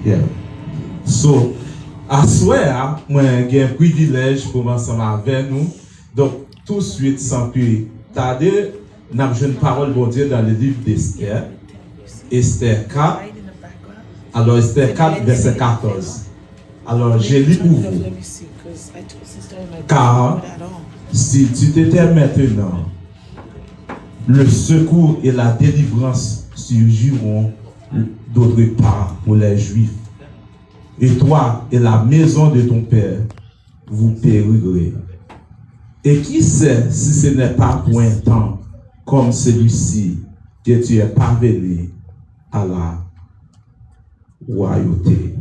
Yeah. So, à soir, moi, j'ai un privilège pour ensemble avec nous. Donc, tout de suite, sans plus tarder, nous avons une parole de Dieu dans le livre d'Esther. Esther 4. Alors, Esther 4, verset 14. Alors, j'ai lu pour vous. Car, si tu t'étais maintenant, le secours et la délivrance surgiront d'autre part pour les Juifs. Et toi et la maison de ton père, vous périrez. Et qui sait si ce n'est pas pour un temps comme celui-ci que tu es parvenu à la royauté.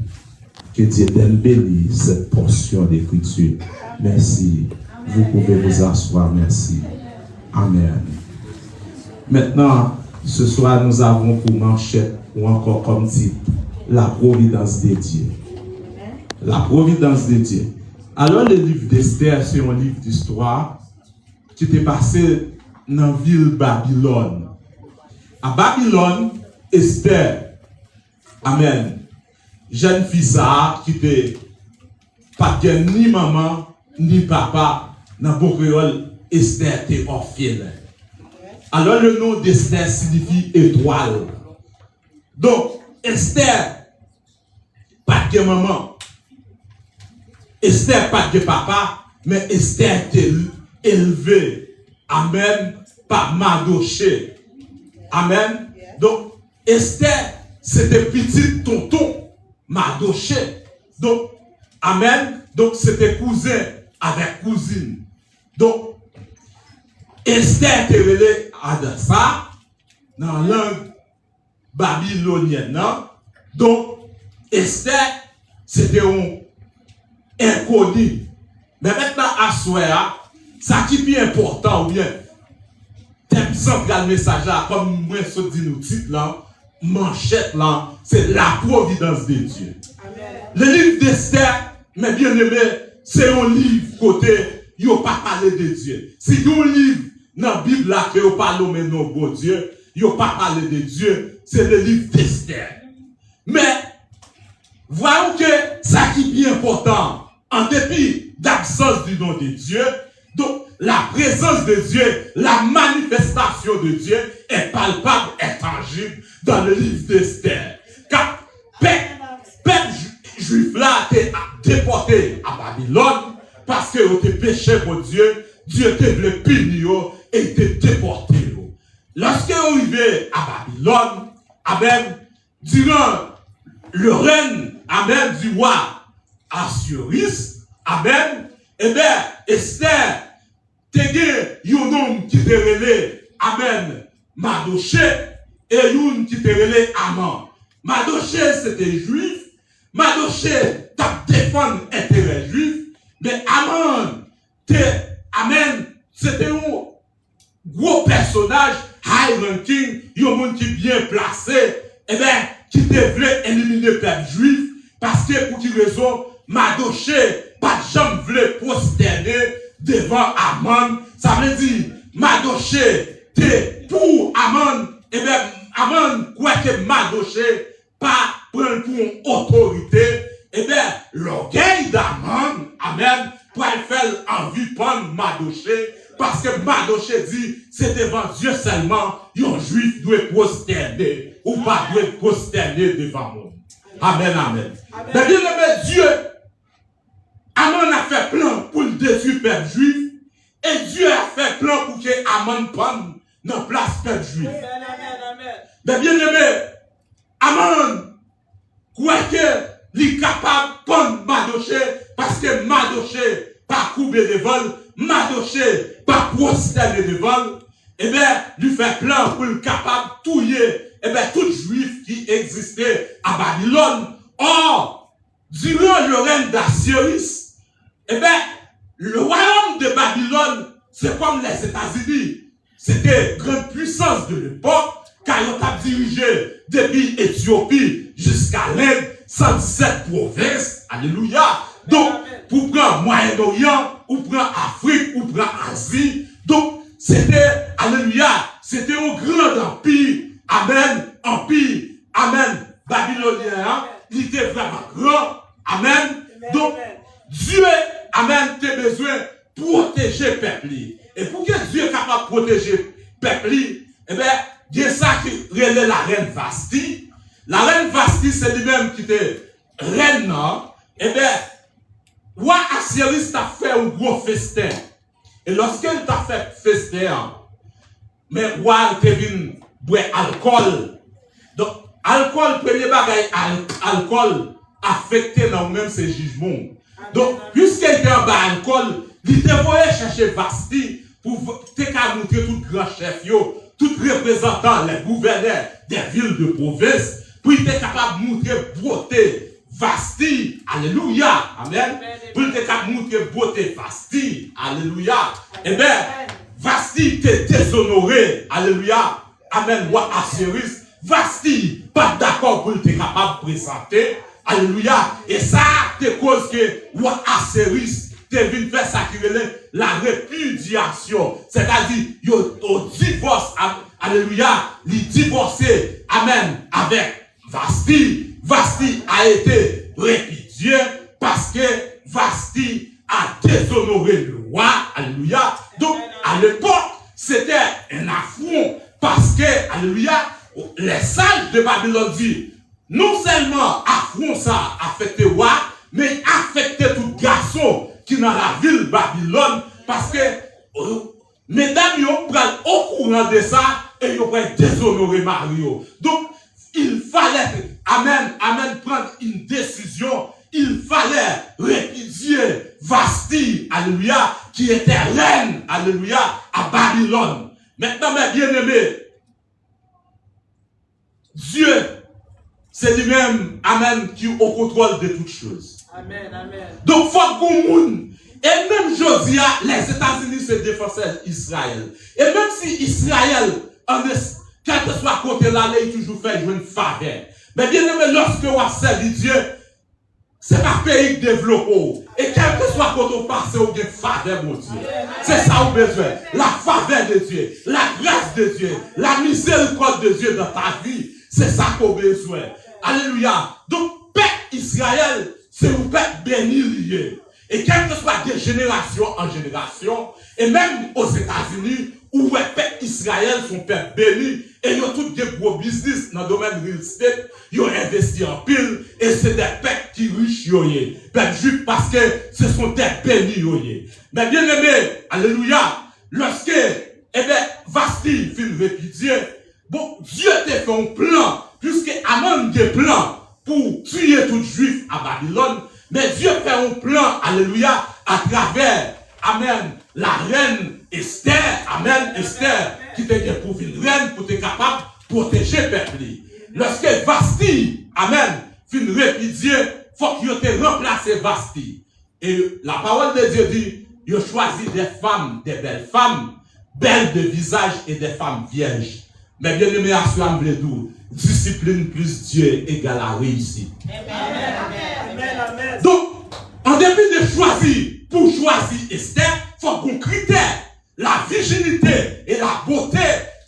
Que Dieu bénisse cette portion d'écriture. Merci. Vous pouvez vous asseoir. Merci. Amen. Maintenant, ce soir, nous avons pour manchette ou encore comme titre la providence de Dieu. La providence de Dieu. Alors, le livre d'Esther, c'est un livre d'histoire qui était passé dans la ville de Babylone. À Babylone, Esther, amen, jeune fille ça, qui était pas ni maman, ni papa, dans le créole, Esther était orpheline. Alors, le nom d'Esther signifie étoile. Donc, Esther, pas de maman. Esther, pas de papa, mais Esther était élevée, amen, par Mardochée. Amen. Donc, Esther, c'était petit tonton Mardochée. Donc, amen. Donc, c'était cousin avec cousine. Donc, Esther était relée à ça, dans la langue babylonienne. Non? Donc, Esther, c'était un inconnu. Mais maintenant, à soir, ça qui est important, ou bien, thème central message là, comme moi, je dis nous titre là, manchette là, c'est la providence de Dieu. Amen. Le livre d'Esther, mes bien-aimés, c'est un livre côté, il n'y a pas parlé de Dieu. Si il y a un livre dans la Bible là, qui n'a pas parlé de non bon Dieu, il n'y a pas parlé de Dieu, c'est le livre d'Esther. Mais, voyons que ça qui est important, en dépit d'absence du nom de Dieu, donc la présence de Dieu, la manifestation de Dieu est palpable, est tangible dans le livre d'Esther. Car peuple juif là a été déporté à Babylone parce qu'il était péché pour Dieu, Dieu était voulu punir et était déporté. Lorsqu'il est arrivé à Babylone, amen, durant le règne, amen, du roi Assuérus, amen, et bien, Esther, t'es un homme qui te relève, amen, Mardochée, et un qui te relève, Aman. Mardochée, c'était juif, Mardochée, t'a défendu intérêt juif, mais Aman, amen, c'était un gros personnage, high ranking, un homme qui est bien placé, et bien, qui devait éliminer le peuple juif, parce que pour quelle raison, Mardochée, pas de jambe voulait prosterner devant Aman. Ça veut dire, Mardochée, t'es pour Aman, et bien, Aman, quoi que Mardochée, pas prendre pour une autorité, et bien, l'orgueil d'Aman, amen, pour faire envie de prendre Mardochée, parce que Mardochée dit, c'est devant Dieu seulement, un juif doit prosterner, ou pas doit prosterner devant moi. Amen, amen. Mais bien aimé Dieu, Aman a fait plan pour le détruire le peuple juif, et Dieu a fait plan pour que Aman prenne dans la place peuple juif. Mais bien aimé, Aman croit qu'il est capable de prendre Mardochée, parce que Mardochée pas coupé de vol, Mardochée pas prosterné de vol, et bien, lui fait plan pour le capable de touiller, et bien, tout juif qui existait à Babylone. Or, durant le règne d'Assuérus, eh bien, le royaume de Babylone, c'est comme les États-Unis. C'était une grande puissance de l'époque, car ils ont dirigé depuis Éthiopie jusqu'à l'Inde, 117 provinces. Alléluia. Donc, pour prendre Moyen-Orient, ou prendre Afrique, ou prendre Asie. Donc, c'était, alléluia, c'était un grand empire. Amen. Empire. Amen. babylonien, il était vraiment grand. Amen. Donc, Dieu, amen, t'as besoin de protéger le peuple. Et pour que Dieu est capable de protéger le peuple, eh bien, il y a ça qui relève la reine Vasti. La reine Vasti, c'est lui-même qui était reine, non? Eh bien, roi Assyrie t'a fait un gros festin. Et lorsqu'il t'a fait festin, mais roi te venu boire alcool. Donc, alcool, premier bagage, alcool affecté dans même ses jugements. Donc, puisqu'il était en bas alcool, il devait chercher Vasti pour te montrer tout grand chef, tout représentant, les gouverneurs des villes de province, pour être capable de montrer beauté, Vasti, alléluia, amen, pour être capable de montrer beauté, Vasti, alléluia, eh bien, Vasti était déshonoré, alléluia, amen, roi Assyrie, Vasti, pas d'accord pour être capable de présenter, alléluia, et ça, c'est cause que roi Assyrie, t'es venu faire ça qui relève la répudiation, c'est-à-dire, au divorce, alléluia, il divorcé, amen, avec Vasti. Vasti a été répudié parce que Vasti a déshonoré le roi, alléluia. Donc, à l'époque, c'était un affront parce que, alléluia, les sages de Babylone disent, non seulement affront ça affecté le roi, mais affecté tout garçon qui est dans la ville Babylone parce que, mesdames, ils prennent au courant de ça et ils prennent déshonorer Mario. Donc, il fallait, amen, prendre une décision. Il fallait répudier Vasti, alléluia, qui était reine, alléluia, à Babylone. Maintenant, mes bien-aimés, Dieu, c'est lui-même, amen, qui est au contrôle de toutes choses. Amen, amen. Donc, faut que monde. Et même Josia, les États-Unis se défendaient Israël. Et même si Israël, quel que soit côté là, il toujours fait une faveur. Mais bien aimé, lorsque on servi Dieu, c'est pas pays développé. Et quel que soit côté on passe, on a une faveur, mon Dieu. C'est ça qu'on a besoin. La faveur de Dieu, la grâce de Dieu, la miséricorde de Dieu dans ta vie. C'est ça qu'on a besoin. Alléluia. Donc, peuple Israël, c'est un peuple béni lié. Et quelle que soit de génération en génération, et même aux États-Unis, où les peuples Israël sont peuple béni, et ils ont tous des gros business dans le domaine real estate, ils ont investi en pile, et c'est des peuples qui riches, peuple juif, parce que ce sont des bénis, Mais bien aimé, alléluia, lorsque, Vasti fin répudié, bon, Dieu t'a fait un plan, puisque Aman des plans pour tuer tout juif à Babylone, mais Dieu fait un plan, alléluia, à travers, amen, la reine Esther, amen, Esther, qui était pour une reine, pour être capable de protéger le peuple. Lorsque Vasti, amen, fin répudié, il faut qu'il ait remplacé Vasti. Et la parole de Dieu dit, il a choisi des femmes, des belles femmes, belles de visage et des femmes vierges. Mais bien aimé, à soi, discipline plus Dieu égale à réussite. Amen. Donc, en dépit de choisir, pour choisir Esther, il faut qu'on critère. La virginité et la beauté,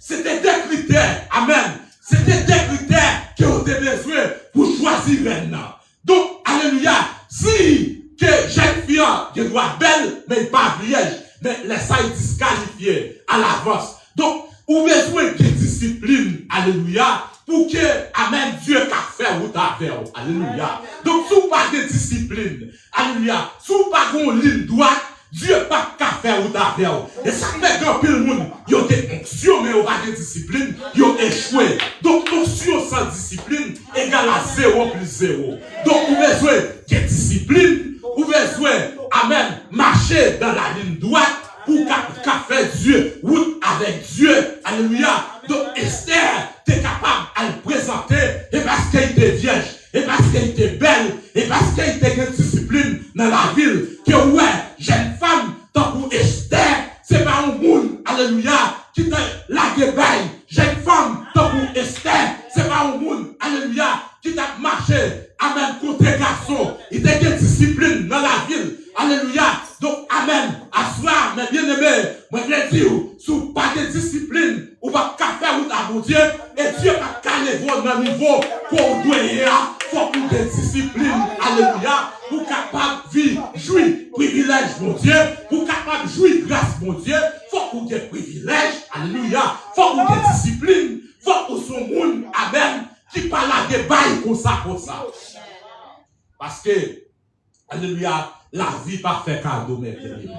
c'était des critères. Amen. C'était des critères qui ont été besoin pour choisir maintenant. Donc, alléluia, si que jeune fille, qui doit belle, mais pas vierge, mais laisse ça disqualifier à l'avance. Donc, ou besoin de discipline, alléluia, pour que, amen, Dieu qu'a fait ou t'a fait, alléluia. Donc, si vous pas de discipline, alléluia, si vous pas de ligne droite, Dieu pas qu'à faire ou t'a fait. Et ça fait grand pile monde, ils ont des fonctions, mais ils ont pas de discipline, ils ont échoué. Donc, fonction sans discipline égale à 0 plus 0. Donc, vous besoin de discipline, vous besoin, amen, marcher dans la ligne droite, pour qu'a fait Dieu, route avec Dieu, alléluia. Donc Esther, t'es capable à le présenter, et parce qu'elle était vierge, et parce qu'elle était belle, et parce qu'elle était une discipline dans la ville, que ouais, jeune femme, tant pour Esther, c'est pas un monde, alléluia, qui t'a lagué bail. Jeune femme, tant pour Esther, c'est pas un monde, alléluia, qui t'a marché, amen, contre garçon, il était une discipline dans la ville, alléluia. Donc, amen, à cela, mes bien-aimés, moi je vais dire, si vous pas de discipline, ou pas qu'à faire ou à Dieu, et Dieu va caler votre niveau pour doyer. discipline, alléluia, pour capable vivre, jouir privilège, mon Dieu, pour capable jouir grâce, mon Dieu, faut qu'on ait privilège, alléluia, faut qu'on ait discipline, faut qu'on soit monde, amen, qui parle à des bails comme ça. Parce que, alléluia, la vie pas fait cadeau, mes bien-aimés.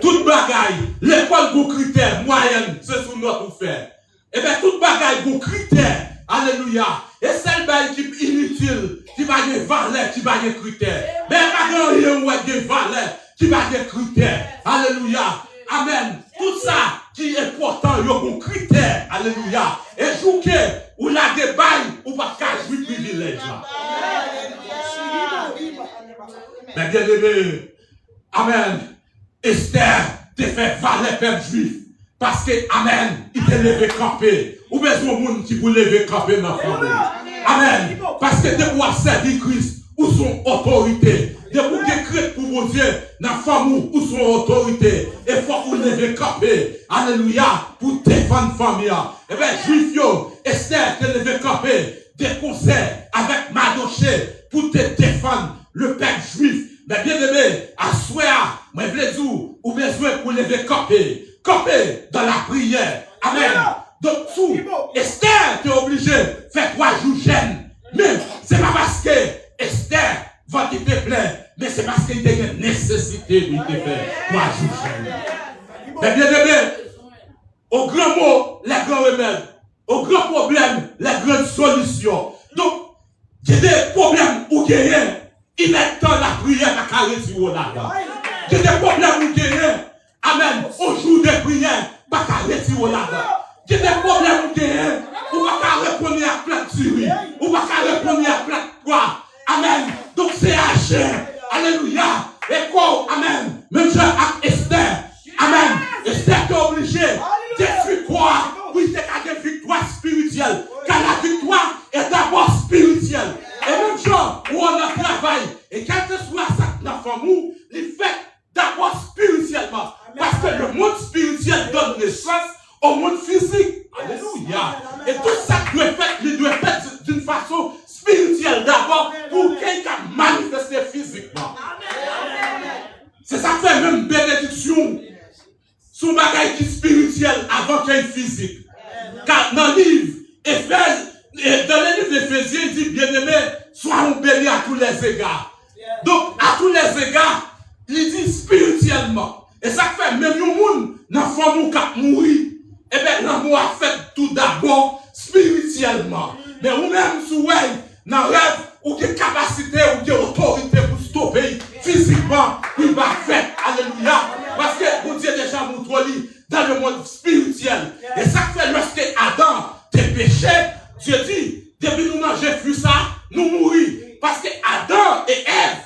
Toute bagaille, l'école pour critères, moyenne, c'est sous notre faire. Et bien, toute bagaille pour critères, alléluia. Et celle qui est inutile, qui va y valeur, qui va y critères. Mais pas rien ou des valeurs, qui va y critères. Alléluia. Amen. Tout ça qui est important, il y a un critère. Alléluia. Et jouer ou la débaille ou pas qu'à jouer privilège. Mais bien aimé, amen. Esther te fait valer peuple juif. Parce que, amen, il te levé campé. Ou besoin de monde qui vous lever campé dans la famille. Amen. Parce que de pouvoir servir Christ, ou son autorité. De vous décréter pour vos Dieu, dans la famille, ou son autorité. Et faut vous lever campé. Alléluia. Pour défendre la famille. Et bien, juif, Esther te levé campé. Des conseils avec Mardoché pour te défendre le peuple juif. Mais bien aimé, à soi, moi je veux dire, ou besoin pour lever campé dans la prière. Amen. Donc, tout, Esther t'es obligé de faire 3 jours jeûne. Mais c'est pas parce que Esther va te plaire, mais c'est parce qu'il y a une nécessité de te faire 3 jours jeûne. Mais bien aimé, au grand mot, les grands remèdes. Au grand problème, les grandes solutions. Donc, il y a des problèmes où il y a il est temps la prière à carrer sur là. Il y a des problèmes où il y a amen, au jour de prière, pas carrer sur là. Il y a des problèmes où il y a ou pas répondre à plein de tueries, ou pas répondre à plein de quoi. Amen. Donc c'est agir. Alléluia. Et quoi? Amen. Même Jean à Esther. Amen. Esther est obligé de faire quoi? Oui, c'est une victoire spirituelle. Car la victoire est d'abord spirituelle. Et même chose où on a travail. Et quel que soit ça dans la famille, il fait d'abord spirituellement. Parce que le monde spirituel donne naissance au monde physique. Alléluia. Et tout ça doit être fait d'une façon spirituelle d'abord pour quelqu'un manifester physiquement. C'est ça fait même bénédiction. Son bagage qui est spirituel avant qu'il y ait physique. Car dans le livre, dans le livre d'Éphésiens, il dit, bien-aimé, soyons bénis à tous les égards. Donc, à tous les égards, il dit spirituellement. Et ça fait même un monde, dans la famille qui a mouru, eh bien, l'amour a fait tout d'abord spirituellement. Mais vous-même, si vous dans le rêve, ou des capacités, ou des autorités pour stopper physiquement, il va faire. Alléluia. Parce que vous Dieu déjà montré dans le monde spirituel. Et ça fait lorsque Adam te péché, Dieu dit, depuis nous manger fruit ça, nous mourir. Parce que Adam et Ève,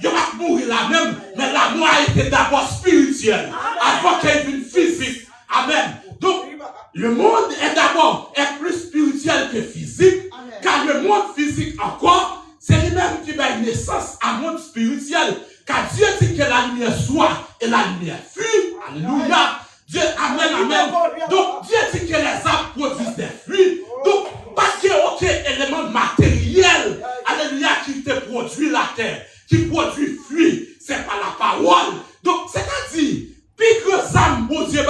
ils vont mourir là même, mais la mort a été d'abord spirituelle, avant qu'il y ait une physique. Amen. Donc, le monde est plus spirituel que physique, car le monde physique encore, c'est lui-même qui va une naissance à un monde spirituel. Car Dieu dit que la lumière soit et la lumière fuit. Alléluia. Dieu, amen, amen. Donc, Dieu dit que les arbres produisent des fruits. Donc, parce qu'il n'y a aucun élément matériel, alléluia, qui te produit la terre, qui produit fruit, c'est pas la parole. Donc, c'est-à-dire, plus que âme, mon Dieu,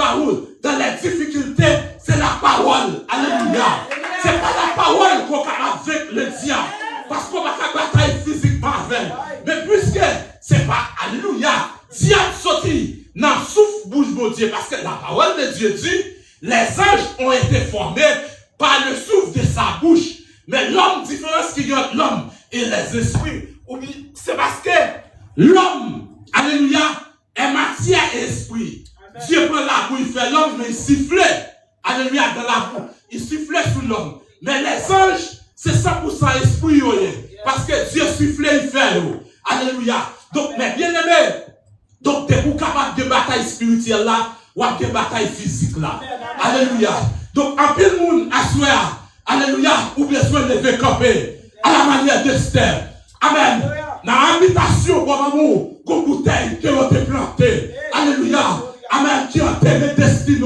dans les difficultés, c'est la parole. Alléluia. C'est pas la parole qu'on a avec le diable. Parce qu'on va faire bataille physiquement avec. Mais puisque c'est pas, alléluia, diable sorti, dans le souffle bouge mon Dieu. Parce que la parole de Dieu dit, les anges ont été formés par le souffle de sa bouche. Mais l'homme, différence qu'il y a l'homme et les esprits, c'est parce que l'homme, alléluia, est matière et esprit. Amen. Dieu prend la boue, il fait l'homme, mais il sifflait, alléluia, dans la boue. Il sifflait sur l'homme. Mais les anges, c'est 100% esprit. Parce que Dieu sifflait, il fait. Alléluia. Donc, mais bien aimé, donc, t'es pour capable de bataille spirituelle là, ou de bataille physique là. Alléluia. Donc, en plein monde, à soi, alléluia, ou besoin de lever camper, à la manière d'Esther. Amen. Dans l'habitation, bon amour, comme bouteille qui ont été plantées. Alléluia. Amen. Qui ont été destinés.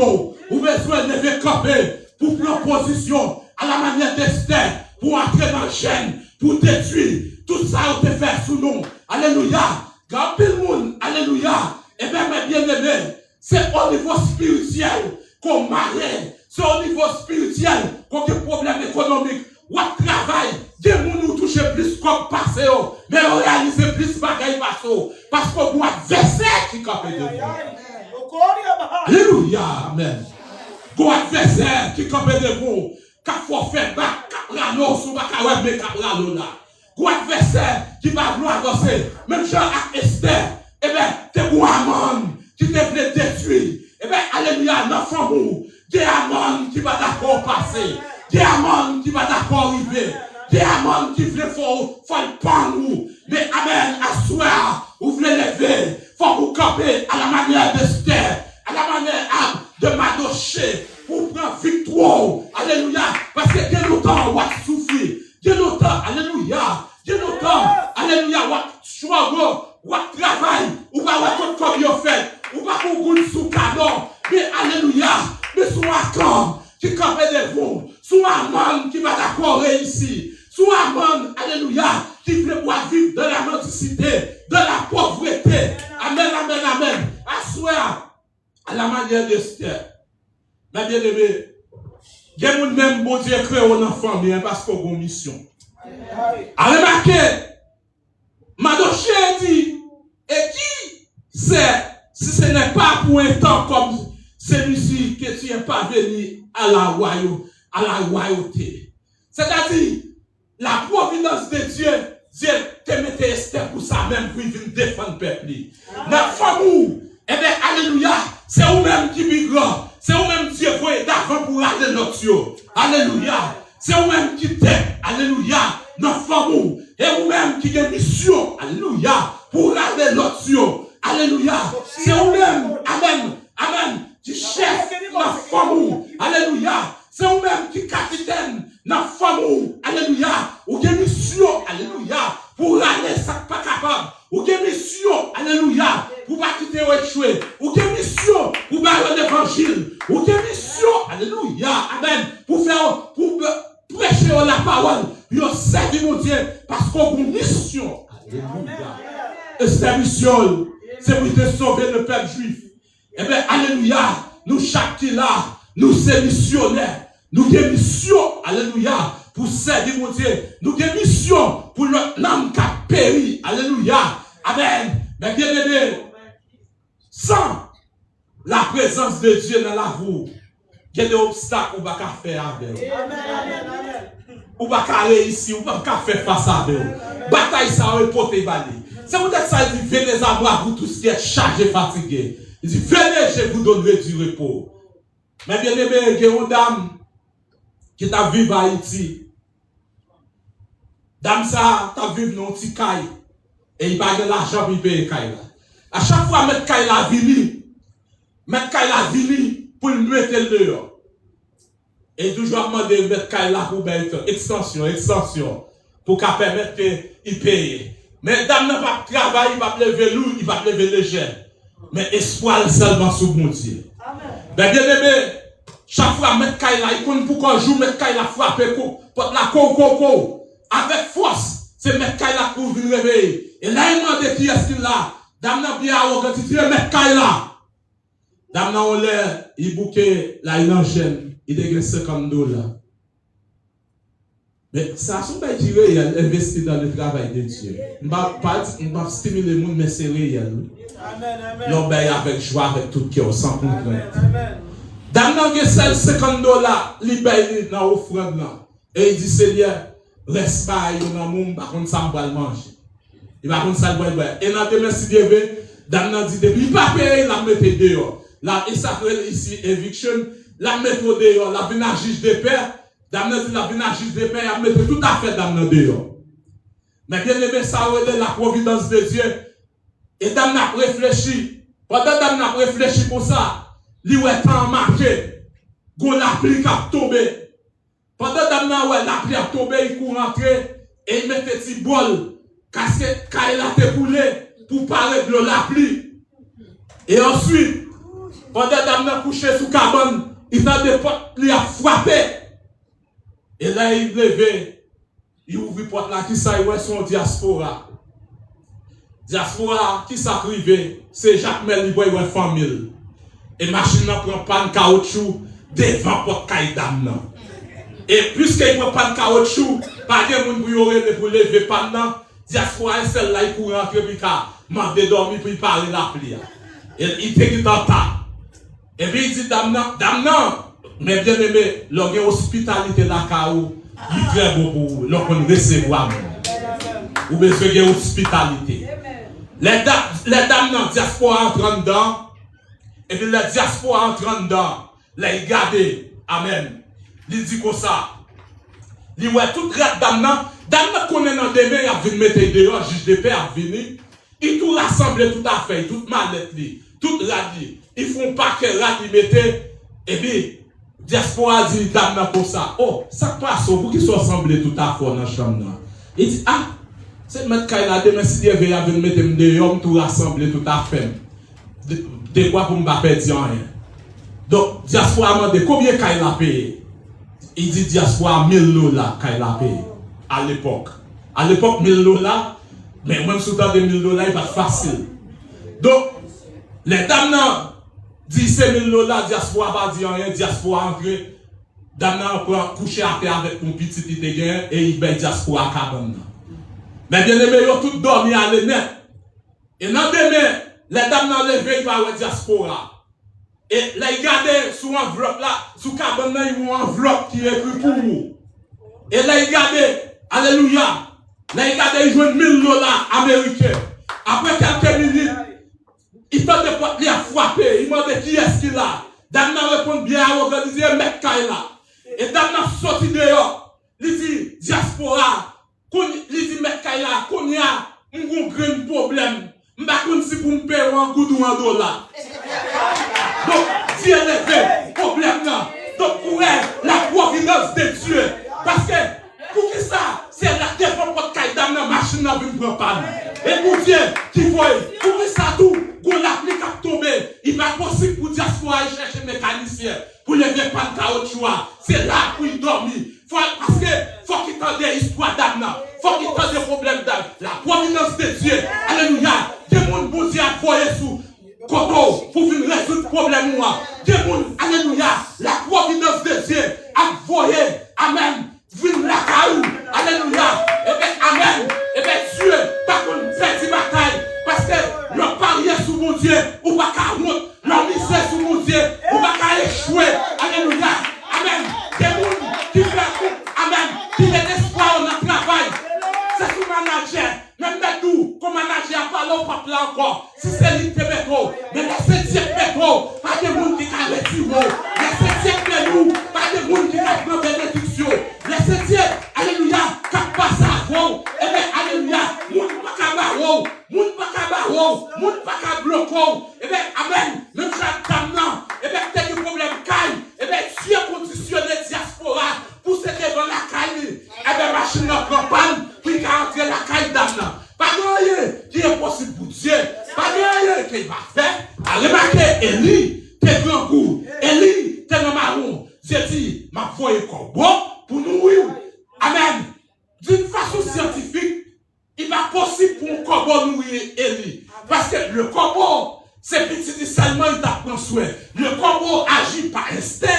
Ou besoin de lever camper pour prendre position à la manière d'Esther, pour entrer dans la chaîne pour détruire tout ça on te fait sous nous. Alléluia. Quand le monde, alléluia. Et bien, mes bien-aimés, c'est au niveau spirituel qu'on marie. C'est au niveau spirituel qu'on a des problèmes économiques. Ou travail, des gens nous touchent plus comme passé, mais on réalise plus bagaille passé. Parce qu'on a adversaire qui capte de vous. Alléluia. Amen. Qu'on adversaire qui capte de vous. Qu'a faut faire bac, caprano, sous bac, mais caprano là. Qu'on adversaire qui va nous avancer. Même Jean à Esther, eh bien, t'es bon amant qui te voulait détruire. Eh bien, alléluia, dans le fond, des amants qui va d'accord passer. Des amants qui va d'accord arriver. Des amants qui veulent faire le pan nous. Mais amen, à soir, vous voulez lever. Faut vous camper à la manière d'Esther, à la manière de Madoché, pour prendre victoire. Alléluia. Parce que dès longtemps, on va souffrir. Dès longtemps, alléluia. Dès longtemps, alléluia, on va choisir, on va travailler, on va voir comme il fait. On va beaucoup sous canon. Mais alléluia. Mais sous un camp qui campe de vous. Sous un monde qui va d'accord ici. Sous un monde, alléluia, qui veut pouvoir vivre dans la mendicité, dans la pauvreté. Amen, amen, amen. Assoir à la manière d'Esther. Mais bien aimé, il y a même bon Dieu créé un enfant bien parce qu'on a une mission. A remarqué, Madoché dit, et qui sait si ce n'est pas pour un temps comme celui-ci que tu n'es pas venu à la royauté. C'est-à-dire, la providence de Dieu, Dieu te mettait Esther pour ça même pour venir défendre le peuple. Notre famille, eh bien, alléluia, c'est vous-même qui migrent. C'est vous-même qui voyez d'avant pour aller l'autre. Alléluia. C'est vous-même qui t'aide. Alléluia. Notre famille. Et vous-même qui avez mission. Alléluia. Pour aller l'autre. Alléluia. C'est vous-même. Amen. Amen. Qui chef notre famille. Alléluia. C'est vous-même qui capitaine notre famille. Alléluia. Ou qui mission. Alléluia. Pour aller ça pas capable. Ou qui mission. Alléluia. Pour pas quitter ou échouer. Ou qui mission. Pour parler l'évangile. Ou qui mission. Alléluia. Amen. Pour prêcher la parole. Pour servir mon Dieu. Parce qu'on a une mission. Alléluia. Et cette mission, c'est pour te sauver le peuple juif. Eh bien, alléluia. Nous, chaque qui là, nous sommes missionnaires. Nous avons mission. Alléluia. Pour servir mon Dieu. Nous avons mission pour l'âme qui a péri. Alléluia. Amen. Mais bien aimé, sans la présence de Dieu dans la vie, il y a des obstacles qu'on ne peut pas faire avec. On ne peut pas réussir, on ne peut pas faire face à eux. Bataille, ça va porter balai. C'est peut-être ça, il dit, venez à moi, vous tous qui êtes chargés, fatigués. Il dit, venez, je vous donnerai du repos. Mais bien aimé, il y a une dame qui t'a vécu à Haïti. Dame ça, t'a vécu dans un petit caille. Et il va de l'argent pour payer caille. À chaque fois, mettre caille la vini pour le mettre dehors. Et toujours demander de mettre caille la pour extension, pour qu'elle permette qu'il paye. Mais dame n'a pas travaillé, il va lever lourd, il va lever léger. Mais espoir seulement sur mon Dieu. Ben bien aimé, chaque fois mettre caille là, il compte pour qu'on joue, mettre caille la frapper, la coco, avec force. C'est mettre caille là pour venir réveiller. Et là, il m'a dit qui est-ce qu'il a. Dame n'a bien arrogant, il dit mettre caille là. Dame n'a on l'air, il bouquet, là, il enchaîne, il dégaine $50. Mais ça, c'est pas réel, investir dans le travail de Dieu. On va pas stimuler le monde, mais c'est réel. L'obéir avec joie, avec tout cœur, sans contrainte. Dame n'a pas $50, il paye dans l'offrande. Et il dit, Seigneur, reste pas, il y a un monde, par contre, ça va le manger. Il va contre ça le boire. Et dans demain, si Dieu veut, dame n'a dit, depuis, il ne va pas payer, la mettre dehors. Là, il s'appelle ici eviction, la mettre dehors, la venir à juge de paix. Dame n'a dit, la venir à juge de paix, la mettre tout à fait dame dehors. Mais bien aimé, ça relève la providence de Dieu. Et dame n'a réfléchi. Pendant dame n'a réfléchi pour ça, lui est temps marqué. Go la pluie qui a tombé. Pendant dame n'a la pluie a tombé, il court rentrer et il met petit bol. Casquette, quand il a découlé pour parler de la pluie. Et ensuite, pendant dame n'a couché sous cabane, il a des potes, lui a frappé. Et là, il levé. il ouvre la porte là, qui ça, il son diaspora. Diaspora, qui ça privé, c'est Jacques Mel, il voit une famille. Et machine n'a prend pas de caoutchouc devant porte caïdam. Et puisqu'il prend pas de caoutchouc, pas de monde pour lever pas de diaspora, celle là, il court rentrer, puis il m'a dormir, puis il parle la pluie. Et il te dit dans ta. Et puis il dit, dame non, mais bien aimé, l'hospitalité là, il est très beau pour vous, l'on recevoir. Ou besoin de hospitalité. Les dames dans la diaspora entrent dedans, et puis la diaspora entrent dedans, là ils gardent, amen. Il dit comme ça. Il dit, ouais, toute la dame qu'on est dans des mains, il a vu mettre dehors, juge de paix a venu, ils tout rassemblent tout à fait, toute mallette, toute radie, ils font pas que radie mettez, et puis, diaspora dit, dame comme ça, oh, ça passe, vous qui sont assemblés tout à fait dans la chambre. Il dit, ah, c'est mettre Kaila demain si Dieu veut venir mettre dehors tout rassembler tout à fait. De quoi pour me pas perdre rien. Donc diaspora m'a demandé combien Kaila paye. Il dit diaspora $1000 Kaila paye à l'époque. À l'époque $1000 mais même sous temps de $1000 il va facile. Donc les dames nan dit c'est $1000 diaspora pas dire rien diaspora entrer dame nan prend coucher à terre avec mon petit gain et il ben diaspora cabane. Mais bien aimé, ils ont tout dormi à l'énet. Et dans demain, les dames dans levé, ils vont avoir diaspora. Et là, ils gardent sous enveloppe là, sous cabane là, ils ont une enveloppe qui est écrit pour vous. Et là, ils gardent, alléluia, là, ils gardent, ils jouent $1000 américains. Après quelques minutes, ils tentent de porter les frapper. Ils demandent qui est-ce qu'il a. Dame n'a répondu bien à organiser un mec là. Et dame n'a sorti dehors. Il dit, diaspora. Il dit, mais Kaila, qu'on y a un grand problème. Je ne sais pas si vous me payez un coup ou un dollar. Donc, si elle est fait, problème là. Donc, pour elle, la providence de Dieu. Parce que, pour qui ça, c'est la défense pour Kaila, la machine n'a pas de panne. Et pour Dieu, qui voit, pour qui ça tout, qu'on l'applique à tomber, il va possible pour diaspora et chercher un mécanicien pour lever pas de caoutchouc. C'est là pour il dormir. Parce que faut qu'il tende l'histoire d'âme, faut qu'il tende le problème d'âme. La providence de Dieu, alléluia. Des gens bon Dieu a voyé sous Koto pour venir résoudre le problème. Des gens, alléluia. La providence de Dieu a voyé, amen. Venir la caillou, alléluia. Et bien, amen. Et bien, Dieu, par contre, fait une bataille. Parce que le parier sous mon Dieu, ou pas qu'à route, le misère sous mon Dieu, ou pas qu'à échouer, alléluia. Amen. Des gens qui fait amen, qui est espoir dans le travail. C'est son manager. Même nous, comme manager, parlons pas là encore. Si c'est lui qui te met trop, mais laissez Dieu mettre trop. Pas de monde qui a retiré. Laissez Dieu mettre nous. Pas de monde qui a pris bénédiction. Laissez Dieu, alléluia, qui passe à vous. Et bien, alléluia, monde pas qu'à barreau, monde pas qu'à barreau, monde pas qu'à bloquer. Et bien, amen, même si la dame non, et bien, t'as des problèmes caille. Et bien, Dieu conditionne diaspora pour se devant la caille. Et bien, machine n'a pas panne, puis qu'à entrer la caille d'âme. Pas de rien qui est possible pour Dieu. Pas de rien qu'il va faire. À remarquer, Élie, t'es grand goût. Élie, t'es dans marron. Dieu dit, ma foi est comme bon pour nous. Amen. D'une façon scientifique, il va possible pour un corbeau nourrir Élie. Parce que le corbeau, c'est petit seulement, il t'apprend soin. Le corbeau agit par instinct,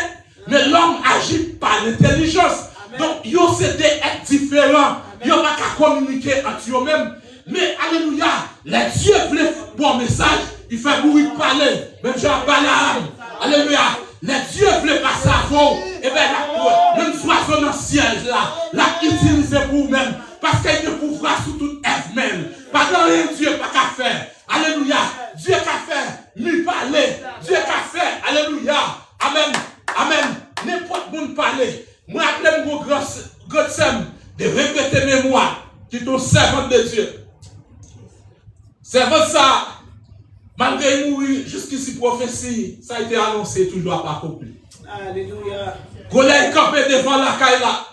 mais l'homme agit par l'intelligence. Donc, il y a des êtres différents. Il n'y a pas qu'à communiquer entre eux-mêmes. Mais, alléluia, les dieux voulaient bon message, il fait bruit de parler. Même Jean Balaam, alléluia, les dieux voulaient passer à fond. Et bien, même soissons dans le ciel, là, l'a utilisé pour vous-même. Parce qu'il y a pouvoir sur toute F-même. Pas dans rien, Dieu pas qu'à faire. Alléluia, Dieu qu'a fait, lui parler. Dieu qu'a fait, alléluia, amen, amen. N'importe où parler. Moi, appelez mon grand Sam de répéter mémoire qui est un servant de Dieu. Servant ça, malgré mourir, jusqu'ici prophétie, ça a été annoncé, toujours pas accompli. Alléluia. Quand il est campé devant la caille là,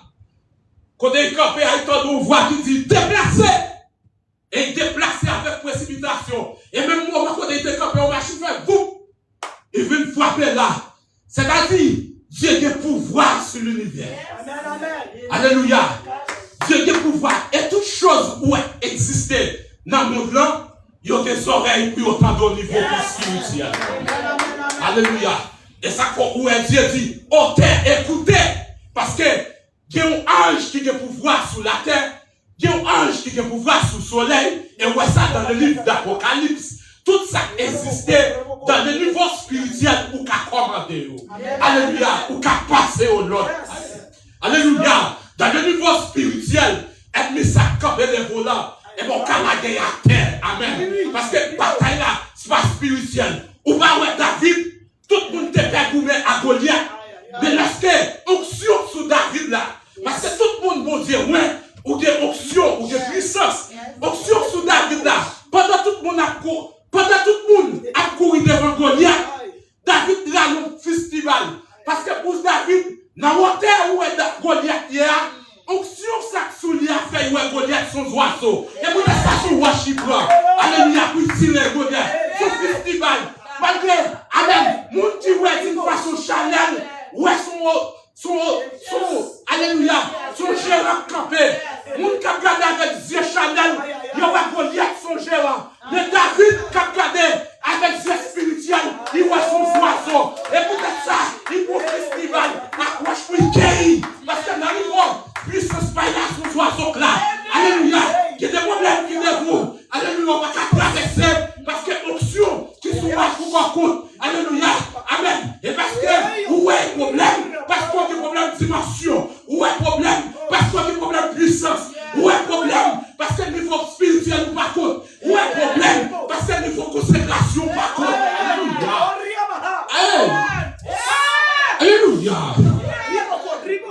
quand il est campé, il y a une voix qui dit déplacé. Et il déplacé avec précipitation. Et même moi, quand il était campé, on m'a fait boum. Il vient frapper là. C'est-à-dire, Dieu a des pouvoirs sur l'univers. Alléluia. Dieu a pouvoir. Et toute chose où existait dans le monde là, il y a des oreilles pour autant de niveau spirituel. Alléluia. Et ça, où Dieu dit, oh terre, écoutez. Parce que il y a un ange qui a pouvoir sur la terre, il y a un ange qui a pouvoir sur le soleil. Et ouais, ça dans le livre d'Apocalypse. Tout ça existait dans le niveau spirituel où qu'a commandé. Alléluia. Où qu'a passé au Lord. Alléluia. Dans le niveau spirituel, et mis ça comme les volants. Et bon, quand la guerre à terre. Amen. Parce que bataille là, c'est pas spirituel. Ou pas, ouais, David, tout le monde te fait goumer à Goliath. Mais lorsque onction sur David là, parce que tout le monde va dire, ouais, ou des onction, ou des puissances. Onction sur David là. Pendant tout le monde a couru devant Goliath. David là, le festival. Parce que pour David, dans la terre où est Goliath hier, onction ça sous lui a fait où est Goliath son oiseau. Et vous êtes ça sur worship là. Alléluia, pour tirer Goliath. Son festival. Malgré, amen, mon qui ouais d'une façon chaleur, ouais alléluia, son gérant campé. Mon qui a gardé avec Dieu chaleur, il y a Goliath son gérant. Mais David qui a gardé avec Dieu spirituel, il voit son oiseau. Et peut-être ça, il faut festival, accroche pour le guérir. Parce que dans le monde, puissance pas son oiseau là. Alléluia, il y a des problèmes qui dévouent. Alléluia, on va traverser parce que l'option qui sont pas pour compte. Alléluia, amen. Et parce que, où est le problème? Parce qu'on a un problème de dimension. Où est le problème? Parce qu'on a un problème de puissance. Où est le problème? Parce que le niveau spirituel n'est pas compte. Où est le problème? Parce que le niveau consécration n'est pas compte. Alléluia. Alléluia.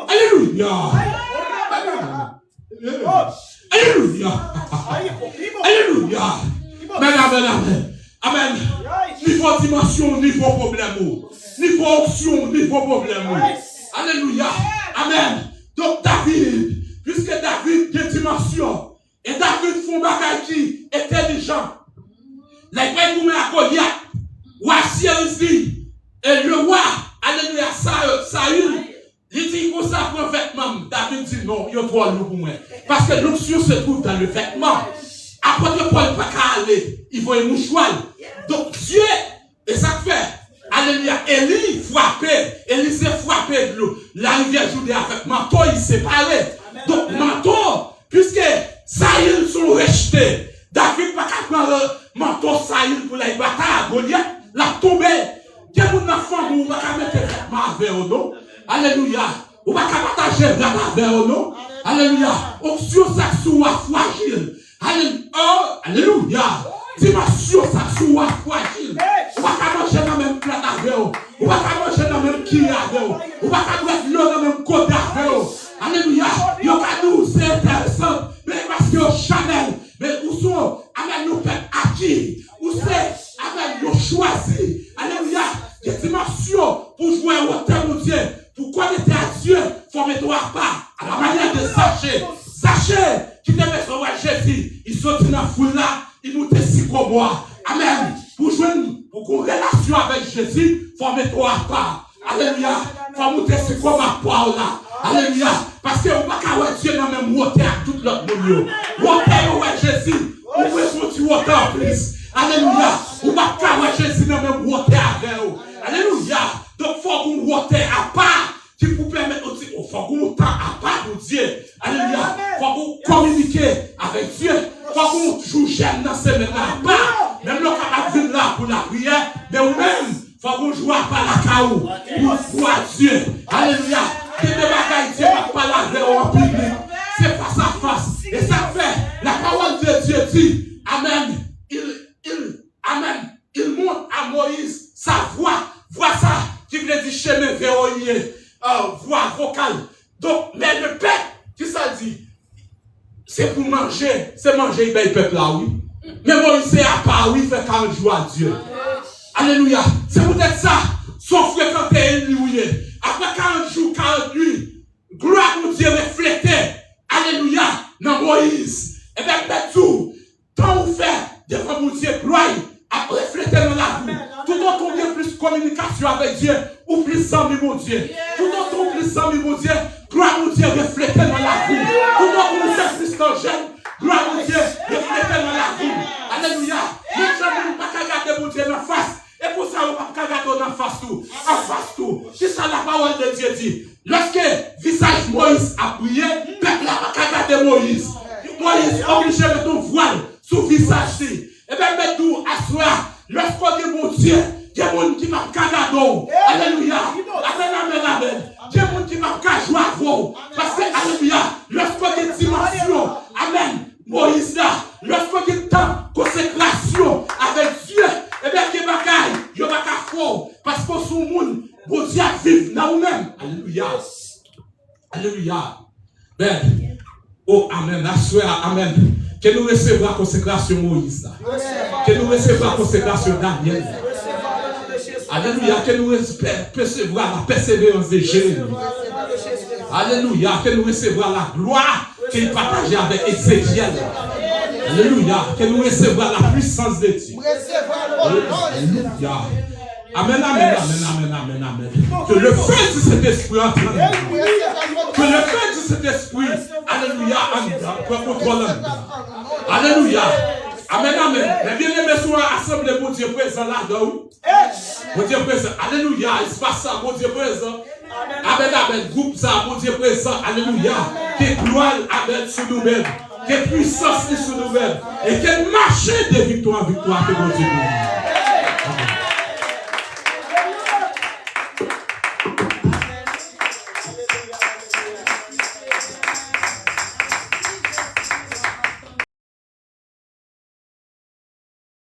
Alléluia. Alléluia. Alléluia. Amen. Amen. Niveau dimension, niveau problème. Niveau option, niveau problème. Alléluia. Amen. Donc David, puisque David a une dimension, et David font bagaille qui est intelligent. Les frères vous mettent à Goliath. Voici ici. Et le roi, alléluia, Saül, il dit qu'on ça pour un vêtement. David dit non, il y a trop lourd pour moi. Parce que l'option se trouve dans le vêtement. Après que Paul ne peut pas aller, il faut un mouchoir. Donc Dieu, et ça fait, alléluia, Élie s'est frappé de l'eau. La rivière Judée avec manteau, il s'est séparé. Donc manteau, puisque Saül sont rejetés, David ne peut pas prendre manteau Saül pour la bataille à Goliath, la tomber. Quel monde n'a pas ou pas mettre vêtements avec nous? Alléluia. Ou pas partager vêtements avec nous? Alléluia. Option ça soit fragile. Alléluia. Dimension ça soit fragile. Ou pas manger dans le même plat avec vous. Ou pas manger dans le même qui avec vous. Ou pas mettre l'eau dans le même côté avec vous. Alléluia. Yo ka nous c'est intéressant. Mais parce que Chanel, mais où sont amen nous fait acquis. Où c'est amen nous choisi. Alléluia. Des dimensions pour jouer au terme de Dieu. Pour connaître à Dieu, formez-toi pas à la manière de Zachée. Zachée qui devait sauver Jésus. Il sortit dans la foule là. Il nous décide comme moi. Amen. Pour jouer pour qu'on relation avec Jésus, formez-toi pas. Alléluia. Faut nous décider comme ma parole là. Alléluia. Parce que on va pas Dieu dans même water à tout l'autre monde. Water ouais Jésus. On veut continuer water en plus. Alléluia. On va pas Jésus dans même water avec vous. Alléluia. Donc faut qu'on water à part qui vous permet aussi faut qu'on temps à part pour Dieu. Alléluia. Faut qu'on communiquer avec Dieu. Faut qu'on joue jeune dans ces moments à part. Même le capable de là pour la prière, mais ou même faut qu'on joue à part la caou pour Dieu. Alléluia. Que des bagailles Dieu va pas la vers en public. C'est face à face. Et ça fait la parole de Dieu dit amen. Il montre à Moïse sa voix ça qui veut dire chemin verrouillé, voix vocale. Donc, mais le peuple, qui ça dit? C'est pour manger, c'est manger le peuple là, oui. Mais Moïse c'est à part, oui, il fait 40 jours à Dieu. Alléluia. C'est peut-être ça, son fréquenté lui, oui. Après 40 jours, 40 nuits, gloire pour Dieu reflétait, alléluia, dans Moïse. Et bien, tout, tant vous fait devant mon Dieu, gloire, à refléter dans la vie. Tout autant on a plus communication avec Dieu, ou plus amis mon Dieu. Tout autant on plus amis mon Dieu, gloire mon Dieu refléter dans la vie. Tout autant dit, lorsque le visage Moïse a prié, le peuple a regardé Moïse. Moïse obligé de ton voile sous le visage. Et bien, maintenant, à soi, lorsqu'on dit mon Dieu, il y a des gens qui m'a regardé. Alléluia. Amen, amen, amen. Il y a des gens qui m'a regardé. Parce que, alléluia, lorsqu'on dit dimension, amen, Moïse là, lorsqu'on dit temps, consécration avec Dieu, et bien, il y a des bagailles, il y a des bagailles parce que sous le monde, bon Dieu vive dans nous-mêmes. Alléluia. Alléluia. Ben, oh, amen, amen. Que nous recevons la consécration Moïse. Que nous recevons la consécration Daniel. Alléluia. Que nous recevons la persévérance de Jérémie. Alléluia. Que nous recevons la gloire qu'il partageait avec Ézéchiel. Alléluia. Que nous recevons la puissance de Dieu. Alléluia. Amen, amen, amen, amen, amen, amen. Que le feu de cet esprit entre nous. Que le feu de cet esprit, alléluia, prend contrôle. Alléluia. Amen, amen. Mais bien aimé sur l'assemblée, mon Dieu présent là-dedans. Mon Dieu présent. Alléluia. Espace ça, mon Dieu présent. Amen, amen. Groupe ça, mon Dieu présent. Alléluia. Que gloire, amen, sur nous-mêmes. Que puissance sur nous-mêmes. Et que marcher de victoire en victoire que mon Dieu nous.